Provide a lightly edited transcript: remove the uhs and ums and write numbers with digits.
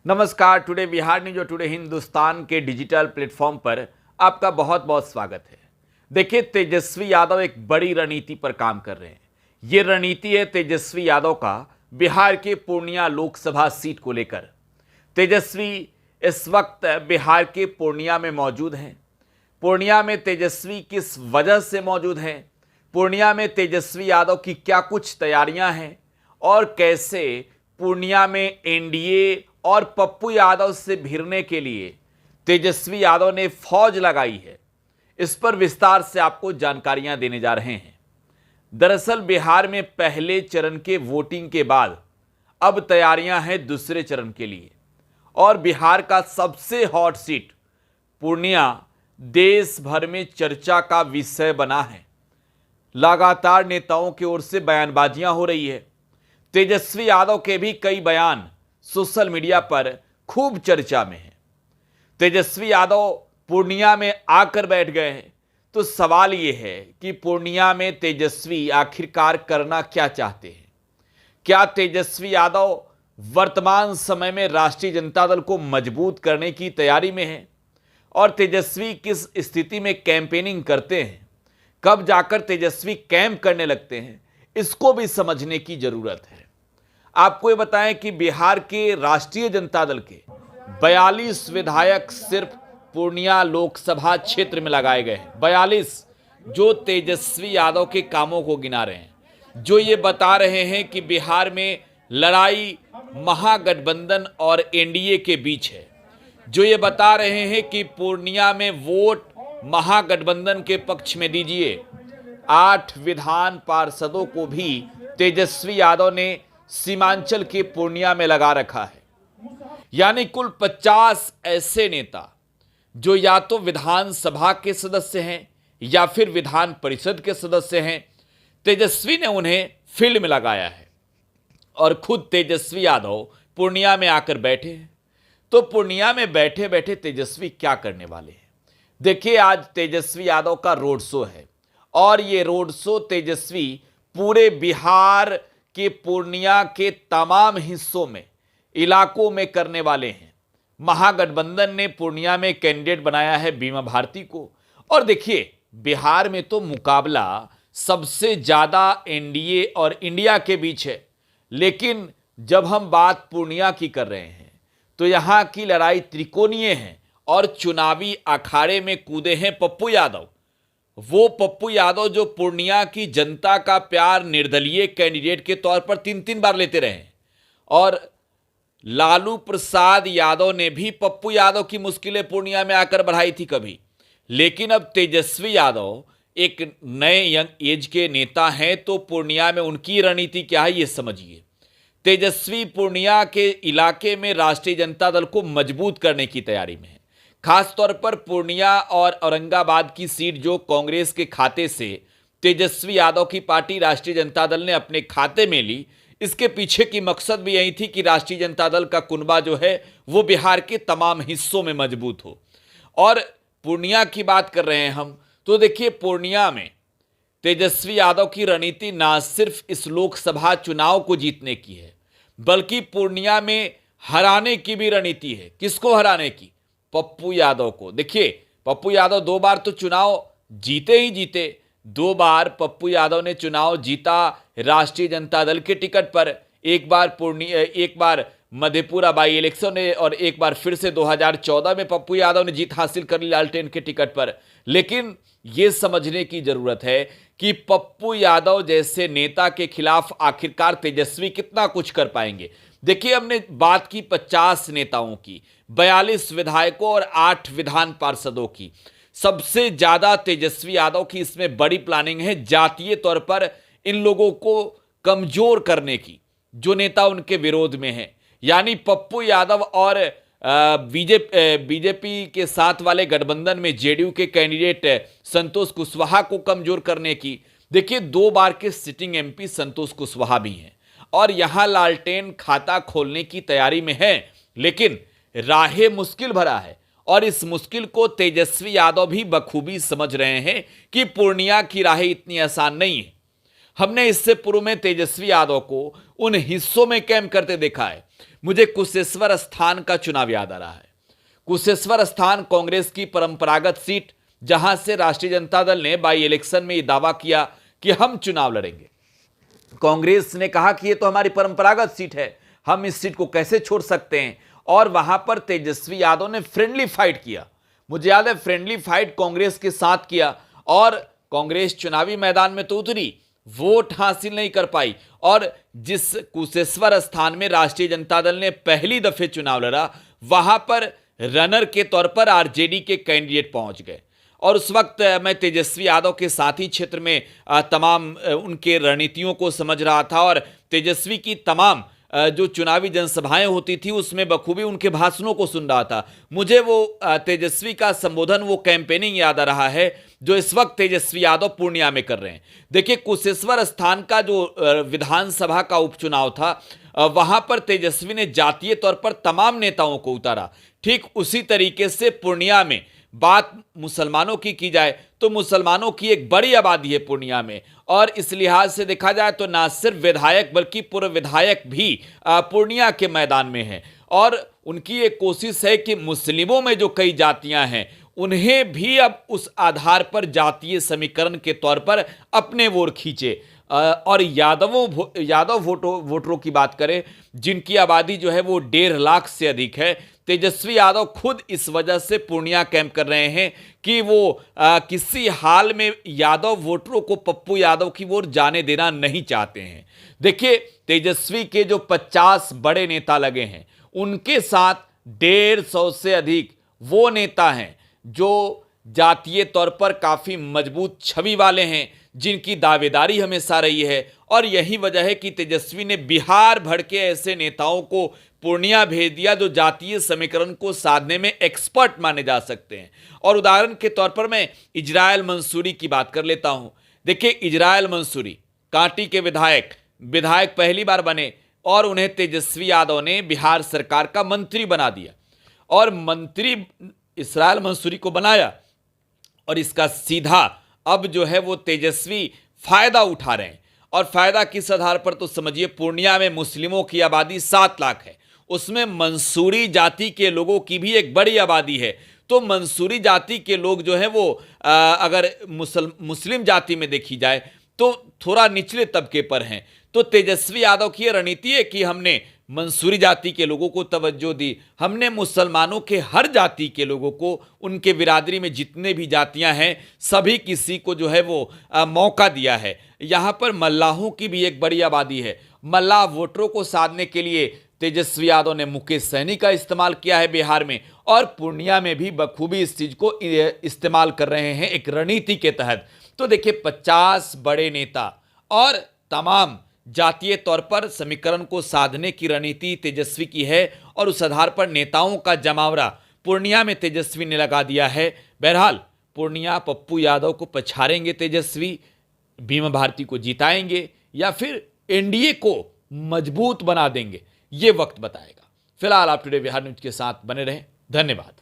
नमस्कार। Today Bihar news और today Hindustan के डिजिटल प्लेटफॉर्म पर आपका बहुत बहुत स्वागत है। देखिए, तेजस्वी यादव एक बड़ी रणनीति पर काम कर रहे हैं। ये रणनीति है तेजस्वी यादव का बिहार के पूर्णिया लोकसभा सीट को लेकर। तेजस्वी इस वक्त बिहार के पूर्णिया में मौजूद हैं। पूर्णिया में तेजस्वी किस वजह से मौजूद हैं, पूर्णिया में तेजस्वी यादव की क्या कुछ तैयारियां हैं और कैसे पूर्णिया में एनडीए और पप्पू यादव से भिड़ने के लिए तेजस्वी यादव ने फौज लगाई है, इस पर विस्तार से आपको जानकारियां देने जा रहे हैं। दरअसल बिहार में पहले चरण के वोटिंग के बाद अब तैयारियां हैं दूसरे चरण के लिए और बिहार का सबसे हॉट सीट पूर्णिया देश भर में चर्चा का विषय बना है। लगातार नेताओं की ओर से बयानबाजियां हो रही है। तेजस्वी यादव के भी कई बयान सोशल मीडिया पर खूब चर्चा में है। तेजस्वी यादव पूर्णिया में आकर बैठ गए हैं, तो सवाल यह है कि पूर्णिया में तेजस्वी आखिरकार करना क्या चाहते हैं। क्या तेजस्वी यादव वर्तमान समय में राष्ट्रीय जनता दल को मजबूत करने की तैयारी में है और तेजस्वी किस स्थिति में कैंपेनिंग करते हैं, कब जाकर तेजस्वी कैंप करने लगते हैं, इसको भी समझने की जरूरत है। आपको ये बताएं कि बिहार के राष्ट्रीय जनता दल के 42 विधायक सिर्फ पूर्णिया लोकसभा क्षेत्र में लगाए गए हैं। 42 जो तेजस्वी यादव के कामों को गिना रहे हैं, जो ये बता रहे हैं कि बिहार में लड़ाई महागठबंधन और एनडीए के बीच है, जो ये बता रहे हैं कि पूर्णिया में वोट महागठबंधन के पक्ष में दीजिए। 8 विधान पार्षदों को भी तेजस्वी यादव ने सीमांचल के पूर्णिया में लगा रखा है। यानी कुल 50 ऐसे नेता जो या तो विधानसभा के सदस्य हैं या फिर विधान परिषद के सदस्य हैं, तेजस्वी ने उन्हें फील्ड में लगाया है और खुद तेजस्वी यादव पूर्णिया में आकर बैठे हैं। तो पूर्णिया में बैठे बैठे तेजस्वी क्या करने वाले हैं? देखिए, आज तेजस्वी यादव का रोड शो है और ये रोड शो तेजस्वी पूरे बिहार के पूर्णिया के तमाम हिस्सों में, इलाकों में करने वाले हैं। महागठबंधन ने पूर्णिया में कैंडिडेट बनाया है बीमा भारती को। और देखिए, बिहार में तो मुकाबला सबसे ज्यादा एनडीए और इंडिया के बीच है, लेकिन जब हम बात पूर्णिया की कर रहे हैं तो यहां की लड़ाई त्रिकोणीय है और चुनावी अखाड़े में कूदे हैं पप्पू यादव। वो पप्पू यादव जो पूर्णिया की जनता का प्यार निर्दलीय कैंडिडेट के तौर पर 3-3 बार लेते रहे और लालू प्रसाद यादव ने भी पप्पू यादव की मुश्किलें पूर्णिया में आकर बढ़ाई थी कभी। लेकिन अब तेजस्वी यादव एक नए यंग एज के नेता हैं, तो पूर्णिया में उनकी रणनीति क्या है ये समझिए। तेजस्वी पूर्णिया के इलाके में राष्ट्रीय जनता दल को मजबूत करने की तैयारी में है। खासतौर पर पूर्णिया और औरंगाबाद की सीट जो कांग्रेस के खाते से तेजस्वी यादव की पार्टी राष्ट्रीय जनता दल ने अपने खाते में ली, इसके पीछे की मकसद भी यही थी कि राष्ट्रीय जनता दल का कुनबा जो है वो बिहार के तमाम हिस्सों में मजबूत हो। और पूर्णिया की बात कर रहे हैं हम, तो देखिए, पूर्णिया में तेजस्वी यादव की रणनीति ना सिर्फ इस लोकसभा चुनाव को जीतने की है, बल्कि पूर्णिया में हराने की भी रणनीति है। किसको हराने की? पप्पू यादव को। देखिए, पप्पू यादव 2 बार तो चुनाव जीते ही जीते। 2 बार पप्पू यादव ने चुनाव जीता राष्ट्रीय जनता दल के टिकट पर। एक बार मधेपुरा बाई इलेक्शन ने और एक बार फिर से 2014 में पप्पू यादव ने जीत हासिल कर ली लालटेन के टिकट पर। लेकिन यह समझने की जरूरत है कि पप्पू यादव जैसे नेता के खिलाफ आखिरकार तेजस्वी कितना कुछ कर पाएंगे। देखिए, हमने बात की 50 नेताओं की, 42 विधायकों और 8 विधान पार्षदों की। सबसे ज्यादा तेजस्वी यादव की इसमें बड़ी प्लानिंग है जातीय तौर पर इन लोगों को कमजोर करने की, जो नेता उनके विरोध में हैं। यानी पप्पू यादव और बीजेपी के साथ वाले गठबंधन में जेडीयू के कैंडिडेट संतोष कुशवाहा को कमजोर करने की। देखिए, 2 बार के सिटिंग एमपी संतोष कुशवाहा भी हैं और यहां लालटेन खाता खोलने की तैयारी में है, लेकिन राहें मुश्किल भरा है और इस मुश्किल को तेजस्वी यादव भी बखूबी समझ रहे हैं कि पूर्णिया की राहें इतनी आसान नहीं है। हमने इससे पूर्व में तेजस्वी यादव को उन हिस्सों में कैंप करते देखा है। मुझे कुशेश्वर स्थान का चुनाव याद आ रहा है। कुशेश्वर स्थान कांग्रेस की परंपरागत सीट, जहां से राष्ट्रीय जनता दल ने बाई इलेक्शन में यह दावा किया कि हम चुनाव लड़ेंगे। कांग्रेस ने कहा कि यह तो हमारी परंपरागत सीट है, हम इस सीट को कैसे छोड़ सकते हैं, और वहां पर तेजस्वी यादव ने फ्रेंडली फाइट किया। मुझे याद है, फ्रेंडली फाइट कांग्रेस के साथ किया और कांग्रेस चुनावी मैदान में तो उतरी, वोट हासिल नहीं कर पाई, और जिस कुशेश्वर स्थान में राष्ट्रीय जनता दल ने पहली दफे चुनाव लड़ा, वहां पर रनर के तौर पर आरजेडी के कैंडिडेट पहुंच गए। और उस वक्त मैं तेजस्वी यादव के साथ ही क्षेत्र में तमाम उनके रणनीतियों को समझ रहा था, और तेजस्वी की तमाम जो चुनावी जनसभाएं होती थी उसमें बखूबी उनके भाषणों को सुन रहा था। मुझे वो तेजस्वी का संबोधन, वो कैंपेनिंग याद आ रहा है जो इस वक्त तेजस्वी यादव पूर्णिया में कर रहे हैं। देखिए, कुशेश्वर स्थान का जो विधानसभा का उपचुनाव था, वहां पर तेजस्वी ने जातीय तौर पर तमाम नेताओं को उतारा। ठीक उसी तरीके से पूर्णिया में बात मुसलमानों की जाए तो मुसलमानों की एक बड़ी आबादी है पूर्णिया में, और इस लिहाज से देखा जाए तो ना सिर्फ विधायक बल्कि पूर्व विधायक भी पूर्णिया के मैदान में हैं, और उनकी एक कोशिश है कि मुस्लिमों में जो कई जातियां हैं उन्हें भी अब उस आधार पर जातीय समीकरण के तौर पर अपने ओर खींचे। और यादव वोटरों की बात करें, जिनकी आबादी जो है वो 1.5 लाख से अधिक है, तेजस्वी यादव खुद इस वजह से पूर्णिया कैंप कर रहे हैं कि वो किसी हाल में यादव वोटरों को पप्पू यादव की ओर जाने देना नहीं चाहते हैं। देखिए, तेजस्वी के जो 50 बड़े नेता लगे हैं, उनके साथ 150 से अधिक वो नेता हैं जो जातीय तौर पर काफी मजबूत छवि वाले हैं, जिनकी दावेदारी हमेशा रही है, और यही वजह है कि तेजस्वी ने बिहार भर के ऐसे नेताओं को पूर्णिया भेज दिया जो जातीय समीकरण को साधने में एक्सपर्ट माने जा सकते हैं। और उदाहरण के तौर पर मैं इजराइल मंसूरी की बात कर लेता हूं। देखिए, इजराइल मंसूरी कांटी के विधायक पहली बार बने, और उन्हें तेजस्वी यादव ने बिहार सरकार का मंत्री बना दिया, और मंत्री इजराइल मंसूरी को बनाया, और इसका सीधा अब जो है वो तेजस्वी फायदा उठा रहे हैं। और फायदा किस आधार पर, तो समझिए, पूर्णिया में मुस्लिमों की आबादी 7 लाख है, उसमें मंसूरी जाति के लोगों की भी एक बड़ी आबादी है। तो मंसूरी जाति के लोग जो है वो अगर मुस्लिम जाति में देखी जाए तो थोड़ा निचले तबके पर हैं। तो तेजस्वी यादव की यह रणनीति है कि हमने मंसूरी जाति के लोगों को तवज्जो दी, हमने मुसलमानों के हर जाति के लोगों को, उनके बिरादरी में जितने भी जातियां हैं सभी किसी को जो है वो मौका दिया है। यहाँ पर मल्लाहों की भी एक बड़ी आबादी है। मल्लाह वोटरों को साधने के लिए तेजस्वी यादव ने मुकेश सहनी का इस्तेमाल किया है बिहार में, और पूर्णिया में भी बखूबी इस चीज को इस्तेमाल कर रहे हैं एक रणनीति के तहत। तो देखिए, 50 बड़े नेता और तमाम जातीय तौर पर समीकरण को साधने की रणनीति तेजस्वी की है, और उस आधार पर नेताओं का जमावड़ा पूर्णिया में तेजस्वी ने लगा दिया है। बहरहाल, पूर्णिया पप्पू यादव को पछाड़ेंगे तेजस्वी, बीमा भारती को जिताएंगे, या फिर एनडीए को मजबूत बना देंगे, ये वक्त बताएगा। फिलहाल आप टुडे बिहार न्यूज के साथ बने रहें। धन्यवाद।